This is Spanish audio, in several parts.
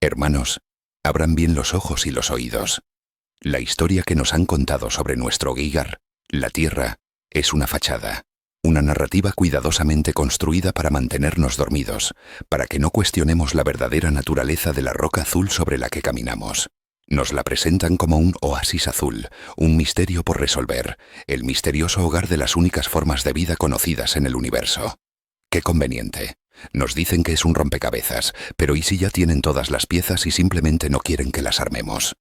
Hermanos, abran bien los ojos y los oídos. La historia que nos han contado sobre nuestro Gigar, la Tierra, es una fachada. Una narrativa cuidadosamente construida para mantenernos dormidos, para que no cuestionemos la verdadera naturaleza de la roca azul sobre la que caminamos. Nos la presentan como un oasis azul, un misterio por resolver, el misterioso hogar de las únicas formas de vida conocidas en el universo. ¡Qué conveniente! Nos dicen que es un rompecabezas, pero ¿y si ya tienen todas las piezas y simplemente no quieren que las armemos?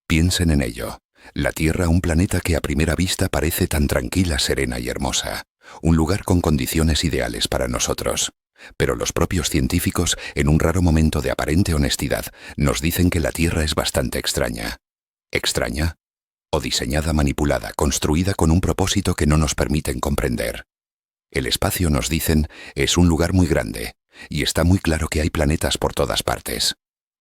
Piensen en ello. La Tierra, un planeta que a primera vista parece tan tranquila, serena y hermosa. Un lugar con condiciones ideales para nosotros. Pero los propios científicos, en un raro momento de aparente honestidad, nos dicen que la Tierra es bastante extraña. ¿Extraña? O diseñada, manipulada, construida con un propósito que no nos permiten comprender. El espacio, nos dicen, es un lugar muy grande, y está muy claro que hay planetas por todas partes.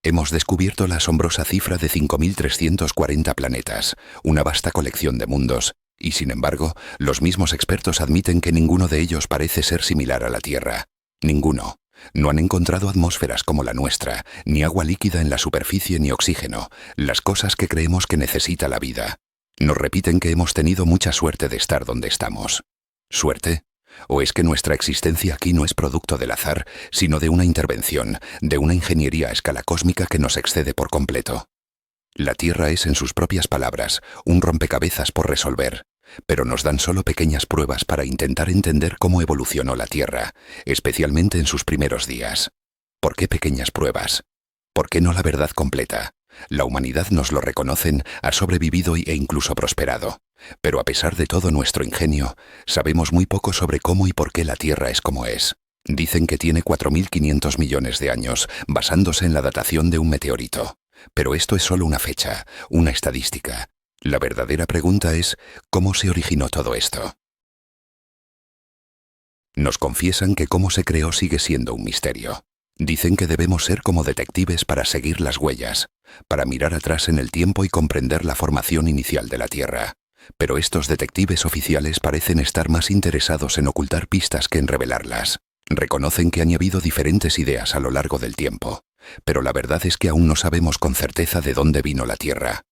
Hemos descubierto la asombrosa cifra de 5.340 planetas, una vasta colección de mundos, y sin embargo, los mismos expertos admiten que ninguno de ellos parece ser similar a la Tierra. Ninguno. No han encontrado atmósferas como la nuestra, ni agua líquida en la superficie ni oxígeno, las cosas que creemos que necesita la vida. Nos repiten que hemos tenido mucha suerte de estar donde estamos. ¿Suerte? ¿O es que nuestra existencia aquí no es producto del azar, sino de una intervención, de una ingeniería a escala cósmica que nos excede por completo? La Tierra es, en sus propias palabras, un rompecabezas por resolver, pero nos dan solo pequeñas pruebas para intentar entender cómo evolucionó la Tierra, especialmente en sus primeros días. ¿Por qué pequeñas pruebas? ¿Por qué no la verdad completa? La humanidad, nos lo reconocen, ha sobrevivido e incluso prosperado. Pero a pesar de todo nuestro ingenio, sabemos muy poco sobre cómo y por qué la Tierra es como es. Dicen que tiene 4.500 millones de años, basándose en la datación de un meteorito. Pero esto es solo una fecha, una estadística. La verdadera pregunta es, ¿cómo se originó todo esto? Nos confiesan que cómo se creó sigue siendo un misterio. Dicen que debemos ser como detectives para seguir las huellas, para mirar atrás en el tiempo y comprender la formación inicial de la Tierra. Pero estos detectives oficiales parecen estar más interesados en ocultar pistas que en revelarlas. Reconocen que han habido diferentes ideas a lo largo del tiempo, pero la verdad es que aún no sabemos con certeza de dónde vino la Tierra.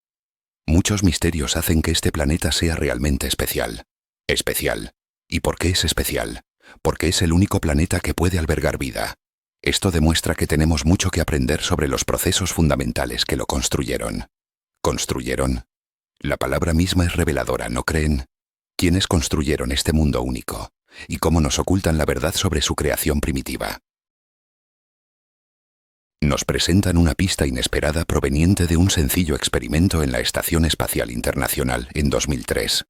Muchos misterios hacen que este planeta sea realmente especial. Especial. ¿Y por qué es especial? Porque es el único planeta que puede albergar vida. Esto demuestra que tenemos mucho que aprender sobre los procesos fundamentales que lo construyeron. ¿Construyeron? La palabra misma es reveladora, ¿no creen? ¿Quiénes construyeron este mundo único? ¿Y cómo nos ocultan la verdad sobre su creación primitiva? Nos presentan una pista inesperada proveniente de un sencillo experimento en la Estación Espacial Internacional en 2003.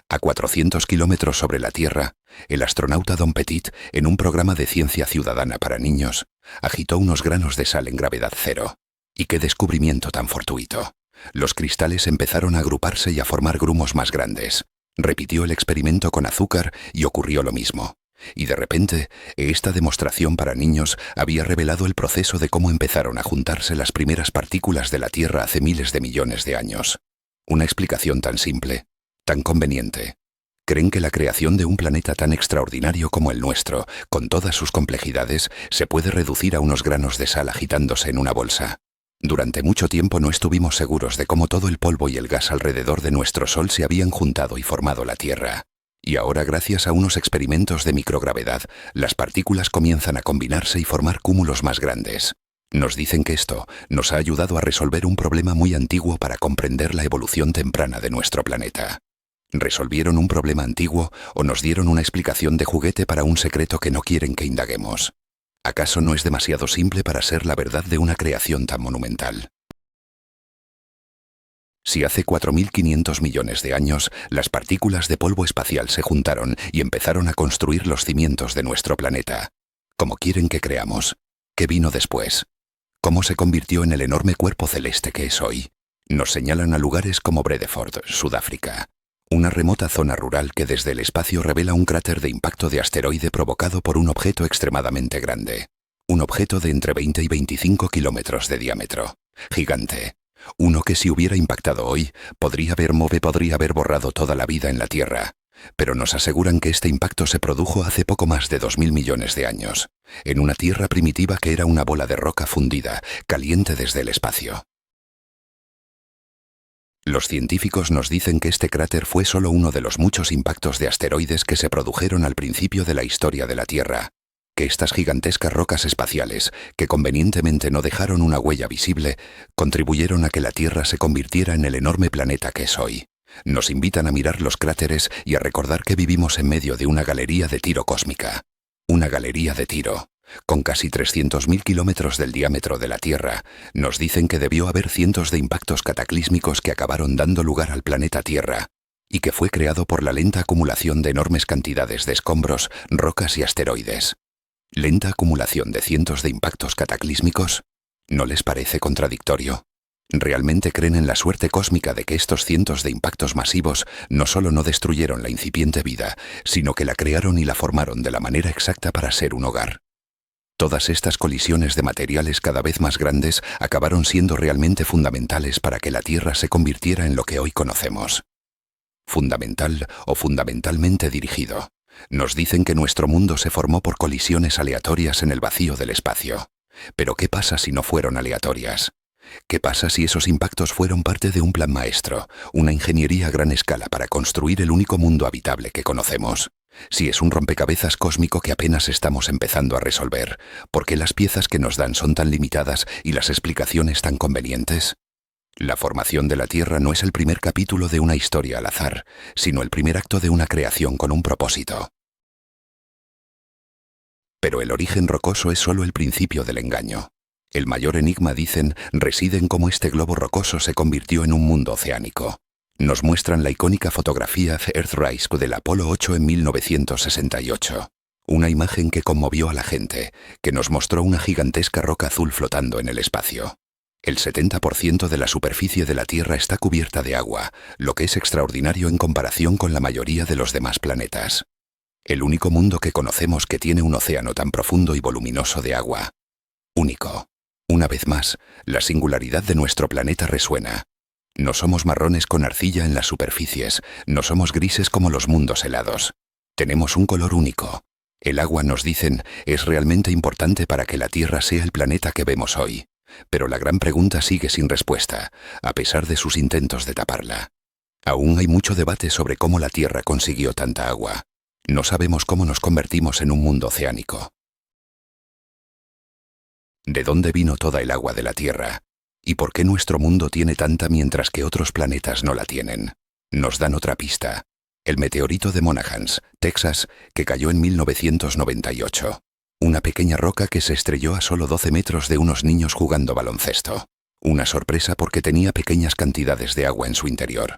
A 400 kilómetros sobre la Tierra, el astronauta Don Petit, en un programa de ciencia ciudadana para niños, agitó unos granos de sal en gravedad cero. ¡Y qué descubrimiento tan fortuito! Los cristales empezaron a agruparse y a formar grumos más grandes. Repitió el experimento con azúcar y ocurrió lo mismo. Y de repente, esta demostración para niños había revelado el proceso de cómo empezaron a juntarse las primeras partículas de la Tierra hace miles de millones de años. Una explicación tan simple, tan conveniente. ¿Creen que la creación de un planeta tan extraordinario como el nuestro, con todas sus complejidades, se puede reducir a unos granos de sal agitándose en una bolsa? Durante mucho tiempo no estuvimos seguros de cómo todo el polvo y el gas alrededor de nuestro Sol se habían juntado y formado la Tierra. Y ahora, gracias a unos experimentos de microgravedad, las partículas comienzan a combinarse y formar cúmulos más grandes. Nos dicen que esto nos ha ayudado a resolver un problema muy antiguo para comprender la evolución temprana de nuestro planeta. ¿Resolvieron un problema antiguo o nos dieron una explicación de juguete para un secreto que no quieren que indaguemos? ¿Acaso no es demasiado simple para ser la verdad de una creación tan monumental? Si hace 4.500 millones de años, las partículas de polvo espacial se juntaron y empezaron a construir los cimientos de nuestro planeta, ¿cómo quieren que creamos? ¿Qué vino después? ¿Cómo se convirtió en el enorme cuerpo celeste que es hoy? Nos señalan a lugares como Bredeford, Sudáfrica, una remota zona rural que desde el espacio revela un cráter de impacto de asteroide provocado por un objeto extremadamente grande. Un objeto de entre 20 y 25 kilómetros de diámetro. Gigante. Uno que si hubiera impactado hoy, podría haber borrado toda la vida en la Tierra. pero nos aseguran que este impacto se produjo hace poco más de 2000 millones de años, en una Tierra primitiva que era una bola de roca fundida, caliente desde el espacio. Los científicos nos dicen que este cráter fue solo uno de los muchos impactos de asteroides que se produjeron al principio de la historia de la Tierra, que estas gigantescas rocas espaciales, que convenientemente no dejaron una huella visible, contribuyeron a que la Tierra se convirtiera en el enorme planeta que es hoy. Nos invitan a mirar los cráteres y a recordar que vivimos en medio de una galería de tiro cósmica. Una galería de tiro. Con casi 300.000 kilómetros del diámetro de la Tierra, nos dicen que debió haber cientos de impactos cataclísmicos que acabaron dando lugar al planeta Tierra, y que fue creado por la lenta acumulación de enormes cantidades de escombros, rocas y asteroides. ¿Lenta acumulación de cientos de impactos cataclísmicos? ¿No les parece contradictorio? ¿Realmente creen en la suerte cósmica de que estos cientos de impactos masivos no solo no destruyeron la incipiente vida, sino que la crearon y la formaron de la manera exacta para ser un hogar? Todas estas colisiones de materiales cada vez más grandes acabaron siendo realmente fundamentales para que la Tierra se convirtiera en lo que hoy conocemos. Fundamental o fundamentalmente dirigido. Nos dicen que nuestro mundo se formó por colisiones aleatorias en el vacío del espacio. Pero ¿qué pasa si no fueron aleatorias? ¿Qué pasa si esos impactos fueron parte de un plan maestro, una ingeniería a gran escala para construir el único mundo habitable que conocemos? Si es un rompecabezas cósmico que apenas estamos empezando a resolver, ¿por qué las piezas que nos dan son tan limitadas y las explicaciones tan convenientes? La formación de la Tierra no es el primer capítulo de una historia al azar, sino el primer acto de una creación con un propósito. Pero el origen rocoso es solo el principio del engaño. El mayor enigma, dicen, reside en cómo este globo rocoso se convirtió en un mundo oceánico. Nos muestran la icónica fotografía Earthrise del Apolo 8 en 1968. Una imagen que conmovió a la gente, que nos mostró una gigantesca roca azul flotando en el espacio. El 70% de la superficie de la Tierra está cubierta de agua, lo que es extraordinario en comparación con la mayoría de los demás planetas. El único mundo que conocemos que tiene un océano tan profundo y voluminoso de agua. Único. Una vez más, la singularidad de nuestro planeta resuena. No somos marrones con arcilla en las superficies, no somos grises como los mundos helados. Tenemos un color único. El agua, nos dicen, es realmente importante para que la Tierra sea el planeta que vemos hoy. Pero la gran pregunta sigue sin respuesta, a pesar de sus intentos de taparla. Aún hay mucho debate sobre cómo la Tierra consiguió tanta agua. No sabemos cómo nos convertimos en un mundo oceánico. ¿De dónde vino toda el agua de la Tierra? ¿Y por qué nuestro mundo tiene tanta mientras que otros planetas no la tienen? Nos dan otra pista. El meteorito de Monahans, Texas, que cayó en 1998. Una pequeña roca que se estrelló a solo 12 metros de unos niños jugando baloncesto. Una sorpresa porque tenía pequeñas cantidades de agua en su interior.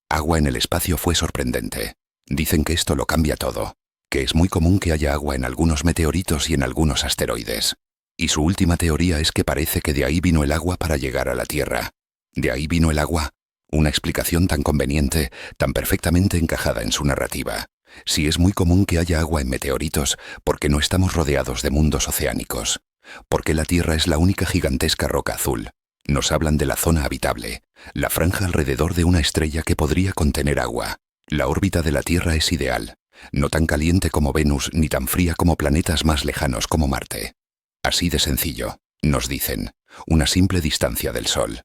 Agua en el espacio fue sorprendente. Dicen que esto lo cambia todo, que es muy común que haya agua en algunos meteoritos y en algunos asteroides. Y su última teoría es que parece que de ahí vino el agua para llegar a la Tierra. ¿De ahí vino el agua? Una explicación tan conveniente, tan perfectamente encajada en su narrativa. Si es muy común que haya agua en meteoritos, ¿por qué no estamos rodeados de mundos oceánicos? ¿Por qué la Tierra es la única gigantesca roca azul? Nos hablan de la zona habitable, la franja alrededor de una estrella que podría contener agua. La órbita de la Tierra es ideal, no tan caliente como Venus ni tan fría como planetas más lejanos como Marte. Así de sencillo, nos dicen, una simple distancia del Sol.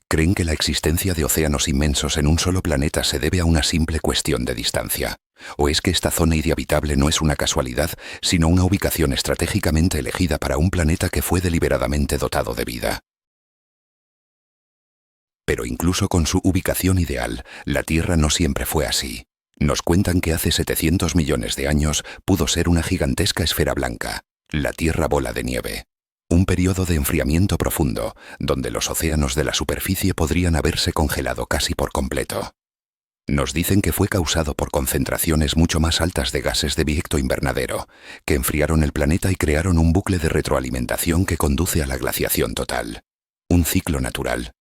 Creen que la existencia de océanos inmensos en un solo planeta se debe a una simple cuestión de distancia. ¿O es que esta zona habitable no es una casualidad, sino una ubicación estratégicamente elegida para un planeta que fue deliberadamente dotado de vida? Pero incluso con su ubicación ideal, la Tierra no siempre fue así. Nos cuentan que hace 700 millones de años pudo ser una gigantesca esfera blanca, la Tierra bola de nieve. Un periodo de enfriamiento profundo, donde los océanos de la superficie podrían haberse congelado casi por completo. Nos dicen que fue causado por concentraciones mucho más altas de gases de efecto invernadero, que enfriaron el planeta y crearon un bucle de retroalimentación que conduce a la glaciación total. Un ciclo natural.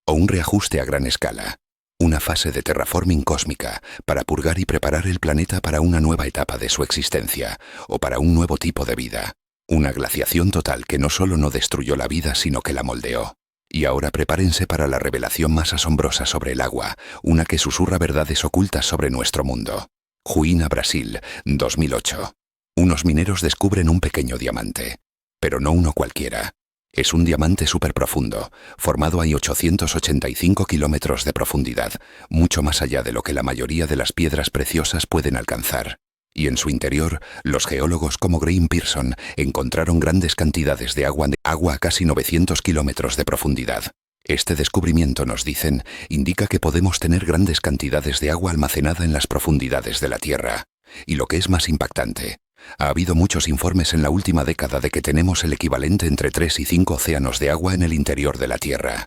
O un reajuste a gran escala. Una fase de terraforming cósmica para purgar y preparar el planeta para una nueva etapa de su existencia, o para un nuevo tipo de vida. Una glaciación total que no solo no destruyó la vida, sino que la moldeó. Y ahora prepárense para la revelación más asombrosa sobre el agua, una que susurra verdades ocultas sobre nuestro mundo. Juína, Brasil, 2008. Unos mineros descubren un pequeño diamante. Pero no uno cualquiera. Es un diamante superprofundo, formado a 885 kilómetros de profundidad, mucho más allá de lo que la mayoría de las piedras preciosas pueden alcanzar. Y en su interior, los geólogos como Graham Pearson encontraron grandes cantidades de agua a casi 900 kilómetros de profundidad. Este descubrimiento, nos dicen, indica que podemos tener grandes cantidades de agua almacenada en las profundidades de la Tierra. Y lo que es más impactante, ha habido muchos informes en la última década de que tenemos el equivalente entre 3 y 5 océanos de agua en el interior de la Tierra.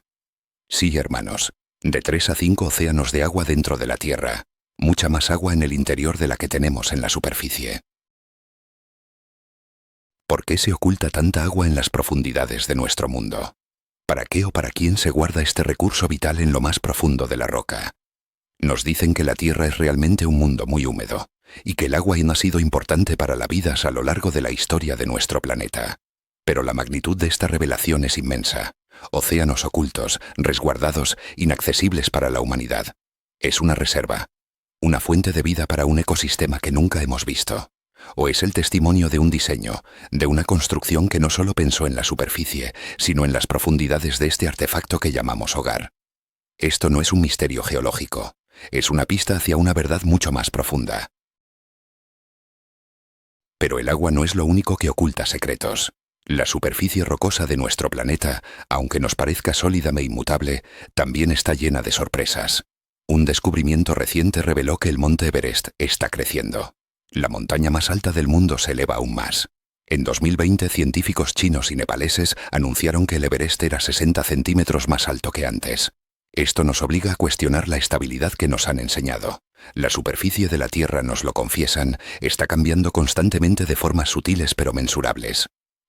Sí, hermanos, de 3 a 5 océanos de agua dentro de la Tierra. Mucha más agua en el interior de la que tenemos en la superficie. ¿Por qué se oculta tanta agua en las profundidades de nuestro mundo? ¿Para qué o para quién se guarda este recurso vital en lo más profundo de la roca? Nos dicen que la Tierra es realmente un mundo muy húmedo, y que el agua no ha sido importante para la vida a lo largo de la historia de nuestro planeta. Pero la magnitud de esta revelación es inmensa. Océanos ocultos, resguardados, inaccesibles para la humanidad. Es una reserva. Una fuente de vida para un ecosistema que nunca hemos visto. O es el testimonio de un diseño, de una construcción que no solo pensó en la superficie, sino en las profundidades de este artefacto que llamamos hogar. Esto no es un misterio geológico, es una pista hacia una verdad mucho más profunda. Pero el agua no es lo único que oculta secretos. La superficie rocosa de nuestro planeta, aunque nos parezca sólida e inmutable, también está llena de sorpresas. Un descubrimiento reciente reveló que el monte Everest está creciendo. La montaña más alta del mundo se eleva aún más. En 2020, científicos chinos y nepaleses anunciaron que el Everest era 60 centímetros más alto que antes. Esto nos obliga a cuestionar la estabilidad que nos han enseñado. La superficie de la Tierra, nos lo confiesan, está cambiando constantemente de formas sutiles pero mensurables.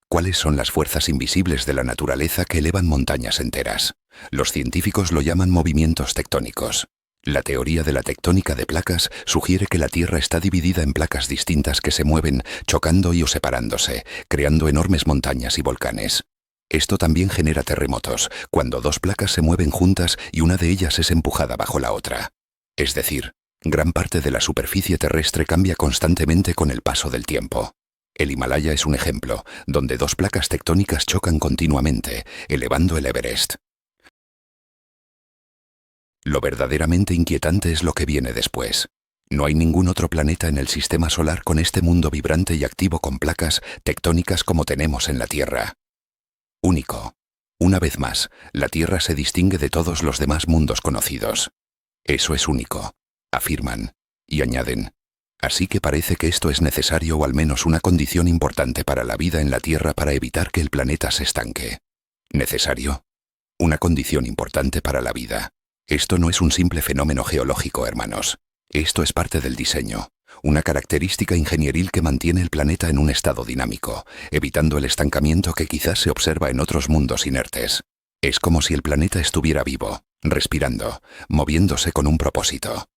¿Cuáles son las fuerzas invisibles de la naturaleza que elevan montañas enteras? Los científicos lo llaman movimientos tectónicos. La teoría de la tectónica de placas sugiere que la Tierra está dividida en placas distintas que se mueven, chocando y o separándose, creando enormes montañas y volcanes. Esto también genera terremotos, cuando dos placas se mueven juntas y una de ellas es empujada bajo la otra. Es decir, gran parte de la superficie terrestre cambia constantemente con el paso del tiempo. El Himalaya es un ejemplo, donde dos placas tectónicas chocan continuamente, elevando el Everest. Lo verdaderamente inquietante es lo que viene después. No hay ningún otro planeta en el sistema solar con este mundo vibrante y activo con placas tectónicas como tenemos en la Tierra. Único. Una vez más, la Tierra se distingue de todos los demás mundos conocidos. Eso es único, afirman, y añaden. Así que parece que esto es necesario o al menos una condición importante para la vida en la Tierra para evitar que el planeta se estanque. ¿Necesario? Una condición importante para la vida. Esto no es un simple fenómeno geológico, hermanos. Esto es parte del diseño, una característica ingenieril que mantiene el planeta en un estado dinámico, evitando el estancamiento que quizás se observa en otros mundos inertes. Es como si el planeta estuviera vivo, respirando, moviéndose con un propósito.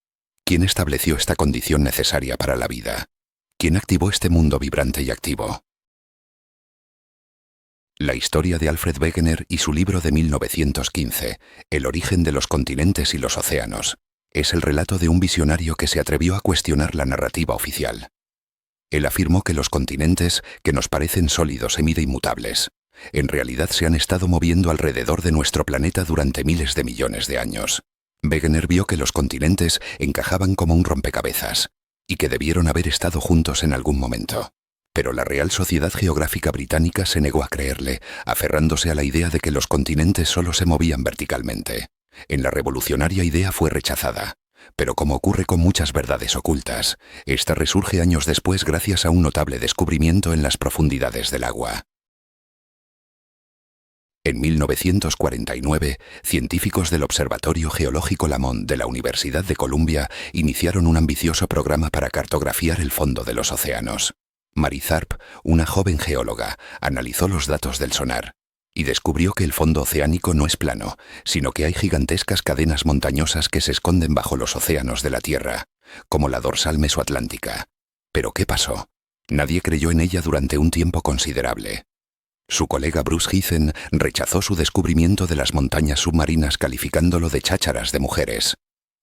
¿Quién estableció esta condición necesaria para la vida? ¿Quién activó este mundo vibrante y activo? La historia de Alfred Wegener y su libro de 1915, El origen de los continentes y los océanos, es el relato de un visionario que se atrevió a cuestionar la narrativa oficial. Él afirmó que los continentes, que nos parecen sólidos e inmutables, en realidad se han estado moviendo alrededor de nuestro planeta durante miles de millones de años. Wegener vio que los continentes encajaban como un rompecabezas, y que debieron haber estado juntos en algún momento. Pero la Real Sociedad Geográfica Británica se negó a creerle, aferrándose a la idea de que los continentes solo se movían verticalmente. En la revolucionaria idea fue rechazada, pero como ocurre con muchas verdades ocultas, esta resurge años después gracias a un notable descubrimiento en las profundidades del agua. En 1949, científicos del Observatorio Geológico Lamont de la Universidad de Columbia iniciaron un ambicioso programa para cartografiar el fondo de los océanos. Mary Tharp, una joven geóloga, analizó los datos del sonar y descubrió que el fondo oceánico no es plano, sino que hay gigantescas cadenas montañosas que se esconden bajo los océanos de la Tierra, como la dorsal mesoatlántica. ¿Pero qué pasó? Nadie creyó en ella durante un tiempo considerable. Su colega Bruce Heathen rechazó su descubrimiento de las montañas submarinas calificándolo de chácharas de mujeres.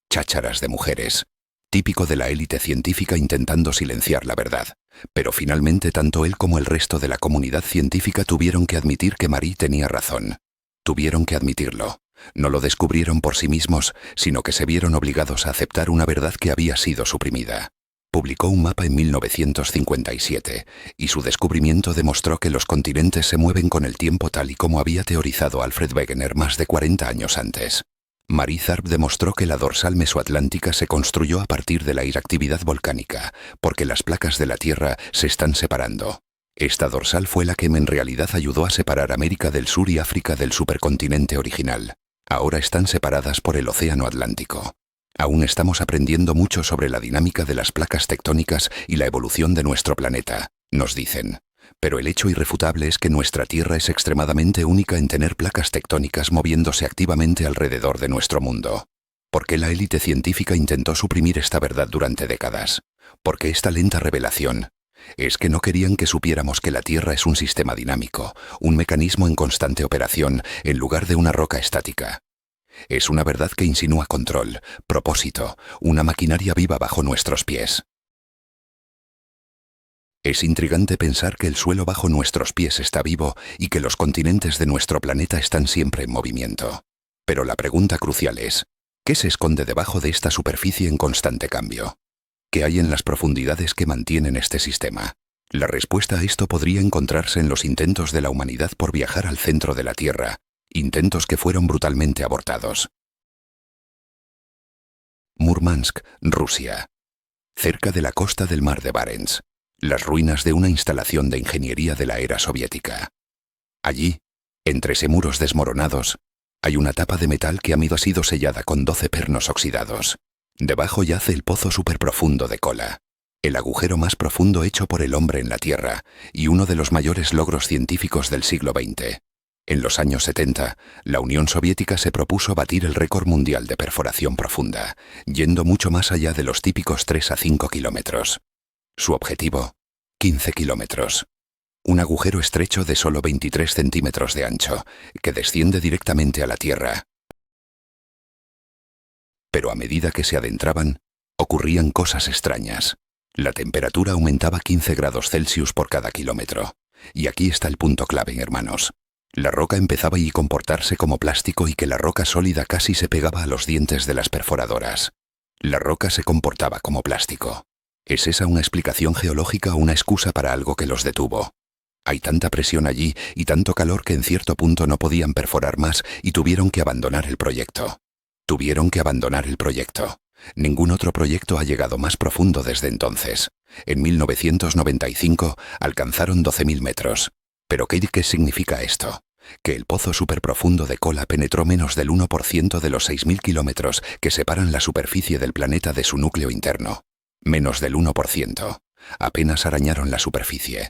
Chácharas de mujeres. típico de la élite científica intentando silenciar la verdad. Pero finalmente tanto él como el resto de la comunidad científica tuvieron que admitir que Marie tenía razón. Tuvieron que admitirlo. No lo descubrieron por sí mismos, sino que se vieron obligados a aceptar una verdad que había sido suprimida. Publicó un mapa en 1957, y su descubrimiento demostró que los continentes se mueven con el tiempo tal y como había teorizado Alfred Wegener más de 40 años antes. Marie Tharp demostró que la dorsal mesoatlántica se construyó a partir de la iractividad volcánica, porque las placas de la Tierra se están separando. Esta dorsal fue la que en realidad ayudó a separar América del Sur y África del supercontinente original. Ahora están separadas por el Océano Atlántico. Aún estamos aprendiendo mucho sobre la dinámica de las placas tectónicas y la evolución de nuestro planeta, nos dicen. Pero el hecho irrefutable es que nuestra Tierra es extremadamente única en tener placas tectónicas moviéndose activamente alrededor de nuestro mundo. ¿Por qué la élite científica intentó suprimir esta verdad durante décadas? ¿Por qué esta lenta revelación? Es que no querían que supiéramos que la Tierra es un sistema dinámico, un mecanismo en constante operación, en lugar de una roca estática. Es una verdad que insinúa control, propósito, una maquinaria viva bajo nuestros pies. Es intrigante pensar que el suelo bajo nuestros pies está vivo y que los continentes de nuestro planeta están siempre en movimiento. Pero la pregunta crucial es, ¿qué se esconde debajo de esta superficie en constante cambio? ¿Qué hay en las profundidades que mantienen este sistema? La respuesta a esto podría encontrarse en los intentos de la humanidad por viajar al centro de la Tierra, intentos que fueron brutalmente abortados. Murmansk, Rusia. Cerca de la costa del mar de Barents. Las ruinas de una instalación de ingeniería de la era soviética. Allí, entre muros desmoronados, hay una tapa de metal que ha sido sellada con 12 pernos oxidados. Debajo yace el pozo superprofundo de Kola, el agujero más profundo hecho por el hombre en la Tierra y uno de los mayores logros científicos del siglo XX. En los años 70, la Unión Soviética se propuso batir el récord mundial de perforación profunda, yendo mucho más allá de los típicos 3 a 5 kilómetros. Su objetivo, 15 kilómetros. Un agujero estrecho de solo 23 centímetros de ancho, que desciende directamente a la Tierra. Pero a medida que se adentraban, ocurrían cosas extrañas. La temperatura aumentaba 15 grados Celsius por cada kilómetro. Y aquí está el punto clave, hermanos. La roca empezaba a comportarse como plástico y que la roca sólida casi se pegaba a los dientes de las perforadoras. La roca se comportaba como plástico. ¿Es esa una explicación geológica o una excusa para algo que los detuvo? Hay tanta presión allí y tanto calor que en cierto punto no podían perforar más y tuvieron que abandonar el proyecto. Ningún otro proyecto ha llegado más profundo desde entonces. En 1995 alcanzaron 12.000 metros. ¿Pero qué significa esto? Que el pozo superprofundo de Kola penetró menos del 1% de los 6.000 kilómetros que separan la superficie del planeta de su núcleo interno. Menos del 1%. Apenas arañaron la superficie.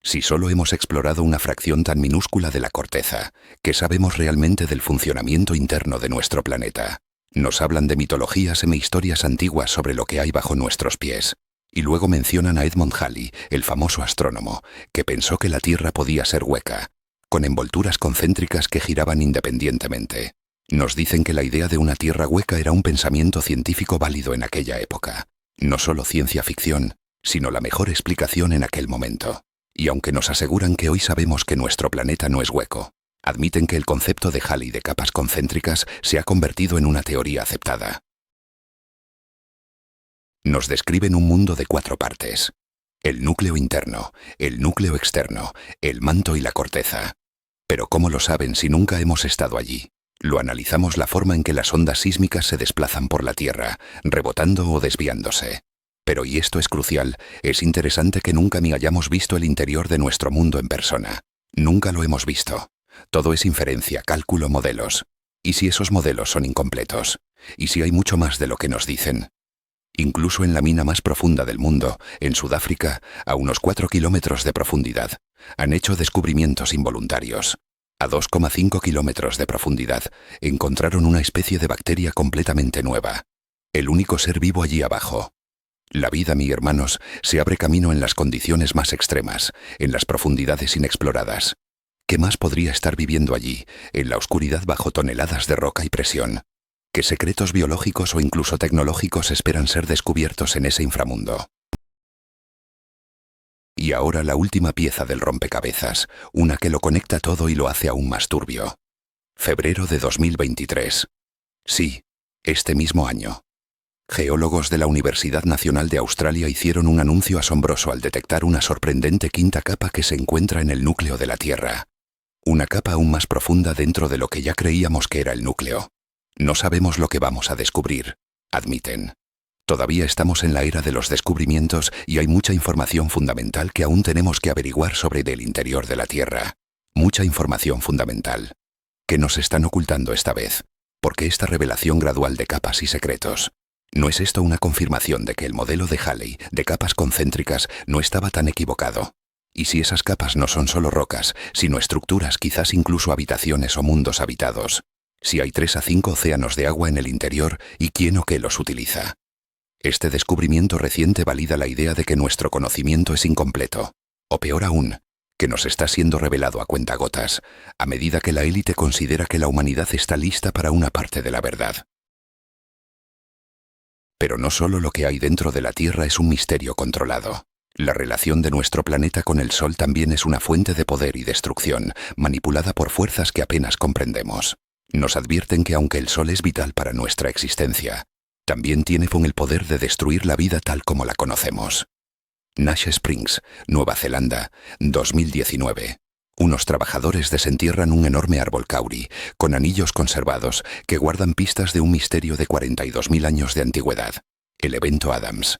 Si solo hemos explorado una fracción tan minúscula de la corteza, ¿qué sabemos realmente del funcionamiento interno de nuestro planeta? Nos hablan de mitologías e historias antiguas sobre lo que hay bajo nuestros pies. Y luego mencionan a Edmond Halley, el famoso astrónomo, que pensó que la Tierra podía ser hueca, con envolturas concéntricas que giraban independientemente. Nos dicen que la idea de una Tierra hueca era un pensamiento científico válido en aquella época. No solo ciencia ficción, sino la mejor explicación en aquel momento. Y aunque nos aseguran que hoy sabemos que nuestro planeta no es hueco, admiten que el concepto de Halley de capas concéntricas se ha convertido en una teoría aceptada. Nos describen un mundo de 4 partes. El núcleo interno, el núcleo externo, el manto y la corteza. Pero ¿cómo lo saben si nunca hemos estado allí? Lo analizamos la forma en que las ondas sísmicas se desplazan por la Tierra, rebotando o desviándose. Pero, y esto es crucial, es interesante que nunca ni hayamos visto el interior de nuestro mundo en persona. Nunca lo hemos visto. Todo es inferencia, cálculo, modelos. ¿Y si esos modelos son incompletos? ¿Y si hay mucho más de lo que nos dicen? Incluso en la mina más profunda del mundo, en Sudáfrica, a unos 4 kilómetros de profundidad, han hecho descubrimientos involuntarios. A 2,5 kilómetros de profundidad, encontraron una especie de bacteria completamente nueva. El único ser vivo allí abajo. La vida, mis hermanos, se abre camino en las condiciones más extremas, en las profundidades inexploradas. ¿Qué más podría estar viviendo allí, en la oscuridad bajo toneladas de roca y presión? ¿Qué secretos biológicos o incluso tecnológicos esperan ser descubiertos en ese inframundo? Y ahora la última pieza del rompecabezas, una que lo conecta todo y lo hace aún más turbio. Febrero de 2023. Sí, este mismo año. Geólogos de la Universidad Nacional de Australia hicieron un anuncio asombroso al detectar una sorprendente quinta capa que se encuentra en el núcleo de la Tierra. Una capa aún más profunda dentro de lo que ya creíamos que era el núcleo. No sabemos lo que vamos a descubrir, admiten. Todavía estamos en la era de los descubrimientos y hay mucha información fundamental que aún tenemos que averiguar sobre el interior de la Tierra. Mucha información fundamental. ¿Qué nos están ocultando esta vez? ¿Por qué esta revelación gradual de capas y secretos? ¿No es esto una confirmación de que el modelo de Halley, de capas concéntricas, no estaba tan equivocado? ¿Y si esas capas no son solo rocas, sino estructuras, quizás incluso habitaciones o mundos habitados? Si hay 3 a 5 océanos de agua en el interior, ¿y quién o qué los utiliza? Este descubrimiento reciente valida la idea de que nuestro conocimiento es incompleto. O peor aún, que nos está siendo revelado a cuentagotas, a medida que la élite considera que la humanidad está lista para una parte de la verdad. Pero no solo lo que hay dentro de la Tierra es un misterio controlado. La relación de nuestro planeta con el Sol también es una fuente de poder y destrucción, manipulada por fuerzas que apenas comprendemos. Nos advierten que aunque el Sol es vital para nuestra existencia, también tiene el poder de destruir la vida tal como la conocemos. Nash Springs, Nueva Zelanda, 2019. Unos trabajadores desentierran un enorme árbol kauri, con anillos conservados, que guardan pistas de un misterio de 42.000 años de antigüedad. El evento Adams.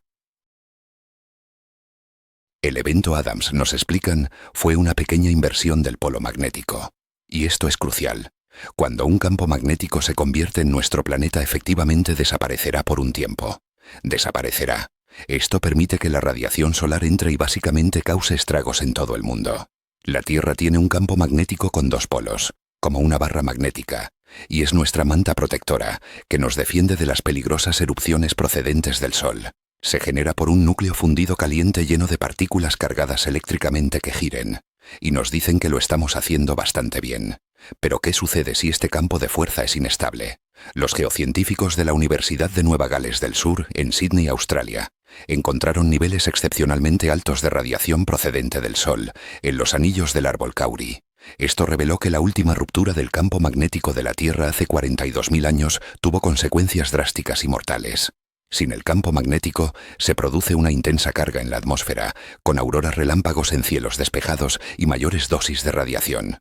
El evento Adams, nos explican, fue una pequeña inversión del polo magnético. Y esto es crucial. Cuando un campo magnético se convierte en nuestro planeta, efectivamente desaparecerá por un tiempo. Desaparecerá. Esto permite que la radiación solar entre y básicamente cause estragos en todo el mundo. La Tierra tiene un campo magnético con 2 polos, como una barra magnética, y es nuestra manta protectora, que nos defiende de las peligrosas erupciones procedentes del Sol. Se genera por un núcleo fundido caliente lleno de partículas cargadas eléctricamente que giren, y nos dicen que lo estamos haciendo bastante bien. Pero ¿qué sucede si este campo de fuerza es inestable? Los geocientíficos de la Universidad de Nueva Gales del Sur, en Sydney, Australia, encontraron niveles excepcionalmente altos de radiación procedente del Sol en los anillos del árbol kauri. Esto reveló que la última ruptura del campo magnético de la Tierra hace 42.000 años tuvo consecuencias drásticas y mortales. Sin el campo magnético, se produce una intensa carga en la atmósfera, con auroras relámpagos en cielos despejados y mayores dosis de radiación.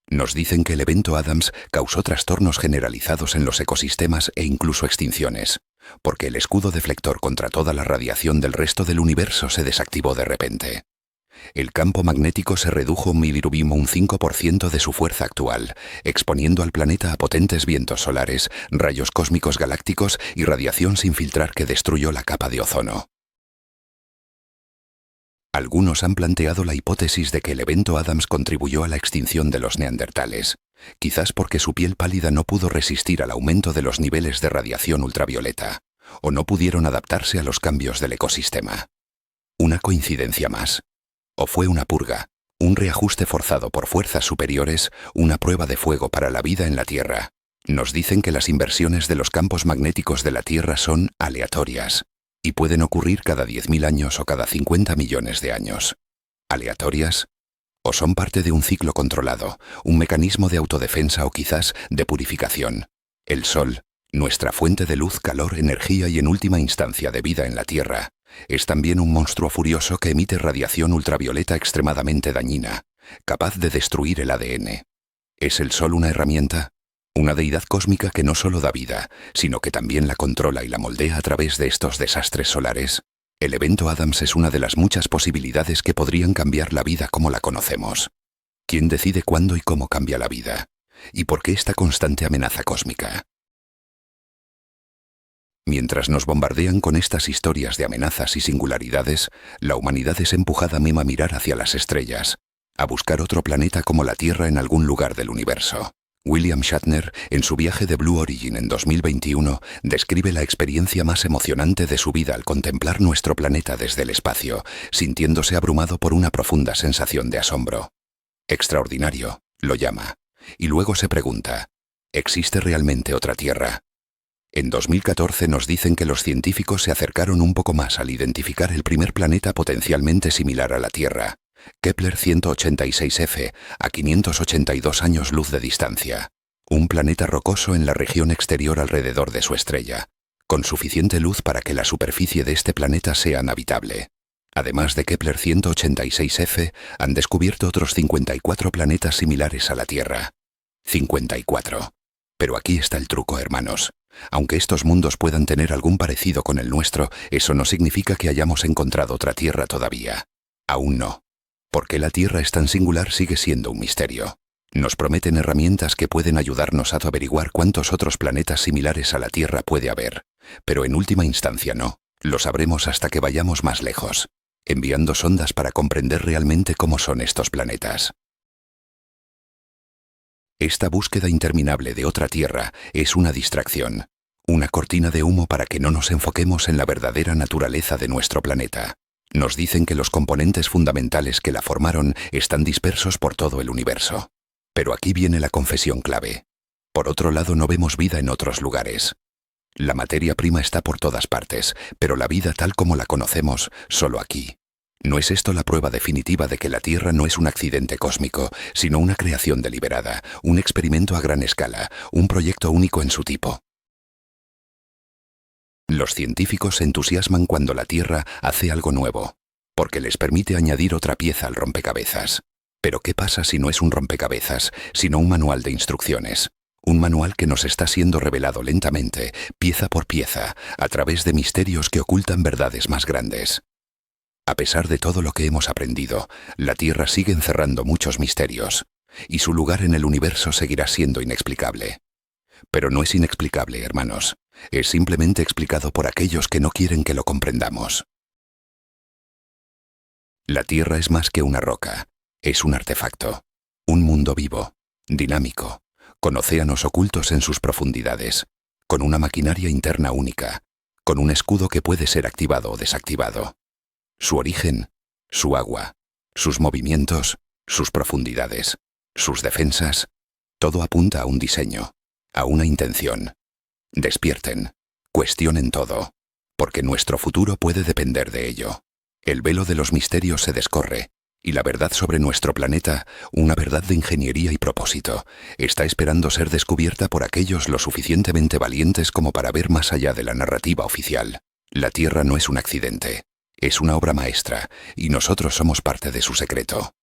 Nos dicen que el evento Adams causó trastornos generalizados en los ecosistemas e incluso extinciones, porque el escudo deflector contra toda la radiación del resto del universo se desactivó de repente. El campo magnético se redujo un 5% de su fuerza actual, exponiendo al planeta a potentes vientos solares, rayos cósmicos galácticos y radiación sin filtrar que destruyó la capa de ozono. Algunos han planteado la hipótesis de que el evento Adams contribuyó a la extinción de los neandertales, quizás porque su piel pálida no pudo resistir al aumento de los niveles de radiación ultravioleta, o no pudieron adaptarse a los cambios del ecosistema. ¿Una coincidencia más? ¿O fue una purga, un reajuste forzado por fuerzas superiores, una prueba de fuego para la vida en la Tierra? Nos dicen que las inversiones de los campos magnéticos de la Tierra son aleatorias, y pueden ocurrir cada 10.000 años o cada 50 millones de años. ¿Aleatorias? ¿O son parte de un ciclo controlado, un mecanismo de autodefensa o quizás de purificación? El Sol, nuestra fuente de luz, calor, energía y en última instancia de vida en la Tierra, es también un monstruo furioso que emite radiación ultravioleta extremadamente dañina, capaz de destruir el ADN. ¿Es el Sol una herramienta? Una deidad cósmica que no solo da vida, sino que también la controla y la moldea a través de estos desastres solares. El evento Adams es una de las muchas posibilidades que podrían cambiar la vida como la conocemos. ¿Quién decide cuándo y cómo cambia la vida? ¿Y por qué esta constante amenaza cósmica? Mientras nos bombardean con estas historias de amenazas y singularidades, la humanidad es empujada a mirar hacia las estrellas, a buscar otro planeta como la Tierra en algún lugar del universo. William Shatner, en su viaje de Blue Origin en 2021, describe la experiencia más emocionante de su vida al contemplar nuestro planeta desde el espacio, sintiéndose abrumado por una profunda sensación de asombro. Extraordinario, lo llama, y luego se pregunta, ¿existe realmente otra Tierra? En 2014 nos dicen que los científicos se acercaron un poco más al identificar el primer planeta potencialmente similar a la Tierra, Kepler 186f, a 582 años luz de distancia. Un planeta rocoso en la región exterior alrededor de su estrella, con suficiente luz para que la superficie de este planeta sea habitable. Además de Kepler 186f, han descubierto otros 54 planetas similares a la Tierra. 54. Pero aquí está el truco, hermanos. Aunque estos mundos puedan tener algún parecido con el nuestro, eso no significa que hayamos encontrado otra Tierra todavía. Aún no. ¿Por qué la Tierra es tan singular sigue siendo un misterio? Nos prometen herramientas que pueden ayudarnos a averiguar cuántos otros planetas similares a la Tierra puede haber. Pero en última instancia no. Lo sabremos hasta que vayamos más lejos, enviando sondas para comprender realmente cómo son estos planetas. Esta búsqueda interminable de otra Tierra es una distracción, una cortina de humo para que no nos enfoquemos en la verdadera naturaleza de nuestro planeta. Nos dicen que los componentes fundamentales que la formaron están dispersos por todo el universo. Pero aquí viene la confesión clave. Por otro lado, no vemos vida en otros lugares. La materia prima está por todas partes, pero la vida tal como la conocemos, solo aquí. ¿No es esto la prueba definitiva de que la Tierra no es un accidente cósmico, sino una creación deliberada, un experimento a gran escala, un proyecto único en su tipo? Los científicos se entusiasman cuando la Tierra hace algo nuevo, porque les permite añadir otra pieza al rompecabezas. Pero ¿qué pasa si no es un rompecabezas, sino un manual de instrucciones? Un manual que nos está siendo revelado lentamente, pieza por pieza, a través de misterios que ocultan verdades más grandes. A pesar de todo lo que hemos aprendido, la Tierra sigue encerrando muchos misterios, y su lugar en el universo seguirá siendo inexplicable. Pero no es inexplicable, hermanos. Es simplemente explicado por aquellos que no quieren que lo comprendamos. La Tierra es más que una roca. Es un artefacto. Un mundo vivo, dinámico, con océanos ocultos en sus profundidades, con una maquinaria interna única, con un escudo que puede ser activado o desactivado. Su origen, su agua, sus movimientos, sus profundidades, sus defensas, todo apunta a un diseño, a una intención. Despierten, cuestionen todo, porque nuestro futuro puede depender de ello. El velo de los misterios se descorre, y la verdad sobre nuestro planeta, una verdad de ingeniería y propósito, está esperando ser descubierta por aquellos lo suficientemente valientes como para ver más allá de la narrativa oficial. La Tierra no es un accidente. Es una obra maestra, y nosotros somos parte de su secreto.